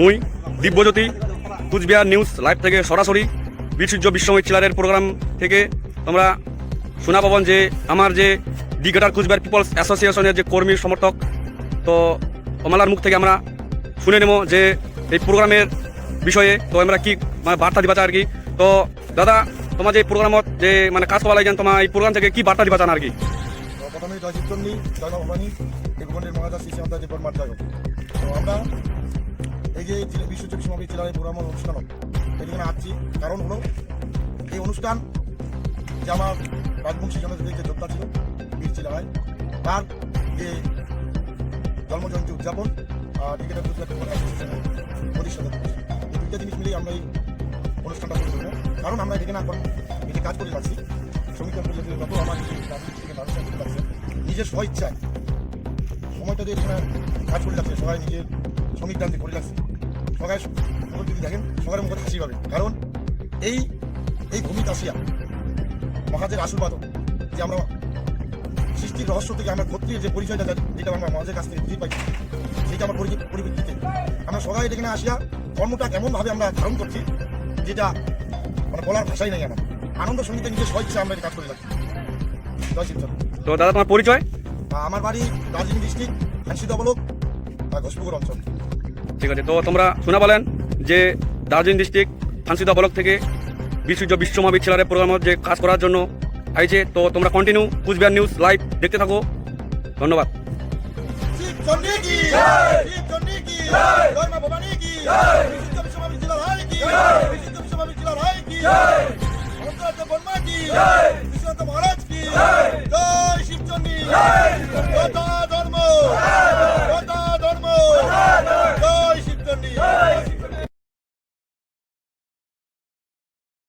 মুই Dibyajyoti Cooch Behar news live থেকে সরাসরি বীরসূর্য বিশ্বময় চিলারের প্রোগ্রাম থেকে তোমরা শোনা পাবেন যে আমার যে দি গ্রেটার কুচবিহার পিপলস অ্যাসোসিয়েশনের যে কর্মী সমর্থক, তো কমলার মুখ থেকে আমরা শুনে নেব যে এই প্রোগ্রামের বিষয়ে তো আমরা কি মানে বার্তা দিবা চাই আর কি। তো দাদা, তোমার যে প্রোগ্রামত যে মানে কাজ করা লাগেন, তোমার এই প্রোগ্রাম থেকে কি বার্তা দিবা চান আর কি? প্রথমে জয় শিবচন্ডী, জয় মা ভবানী, এই ভুবনের মহারাজা শ্রী শ্রীমন্ত যে পরমার জয় হোক। তো আমরা এই যে বিশ্বযুদ্ধ সমাবেশ জেলার প্রোগ্রাম অনুষ্ঠান এখানে আসছি, কারণ হলো এই অনুষ্ঠান যে আমার রাজবংশী জনজাতির যে যোদ্ধা ছিল বীর চিলারাই, তার যে জন্মজয়ন্তী উদযাপন ক্রিকেটার প্রতিষ্ঠাতা দিবস, এই দুইটা জিনিস মিলেই আমরা এই অনুষ্ঠানটা করে দেবো। কারণ আমরা এখানে এখন এটি কাজ করে যাচ্ছি, শ্রমিক যত আমার লাগছে নিজের স্বইচ্ছায় সময়টা দিয়ে এখানে কাজ করে যাচ্ছে, সবাই নিজের শ্রমিক দান দিয়ে করে যাচ্ছে। সবাই যদি দেখেন সবার মুখে হাসি পাবে, কারণ এই এই ভূমিতে আসিয়া মহাজের আশীর্বাদ যে আমরা সৃষ্টির রহস্য থেকে আমরা ক্ষত্রিয়ের যে পরিচয়টা যেটা আমরা মহাজের কাছ থেকে বুঝতে পাইছি, সেটা আমার পরিপ্রেক্ষিতে আমরা সবাই এখানে আসিয়া কর্মটা কেমনভাবে আমরা ধারণ করছি যেটা মানে বলার ভাষাই নেই। আমার আনন্দ সঙ্গীতে নিজের স্বইচ্ছা আমরা কাজ করে যাচ্ছি। জয় শিবচন্দ্র। তো দাদা, তোমার পরিচয়? আমার বাড়ি দার্জিলিং ডিস্ট্রিক্ট হানসিদা ব্লক ঘোষপুকুর অঞ্চল। ঠিক আছে, তো তোমরা শোনা বলেন যে দার্জিলিং ডিস্ট্রিক্ট ফান্সিদা ব্লক থেকে বীরসূর্য বিশ্বমহাবীর ছেলারের প্রোগ্রামত যে কাজ করার জন্য আইছে। তো তোমরা কন্টিনিউ কুচবিহার নিউজ লাইভ দেখতে থাকো। ধন্যবাদ। শিবচন্ডী কি জয়, শিবচন্ডী কি জয়, জয় মা ভবানী কি জয়, বীরসূর্য বিশ্বমহাবীর চিলারাই কি জয়, বীরসূর্য বিশ্বমহাবীর চিলারাই কি জয়, অন্তরাজ্য বর্মা কি জয়, বিশ্বনাথ মহারাজ কি জয়, জয় শিবচন্ডী, জয় ধর্ম, জয় ধর্ম, জয়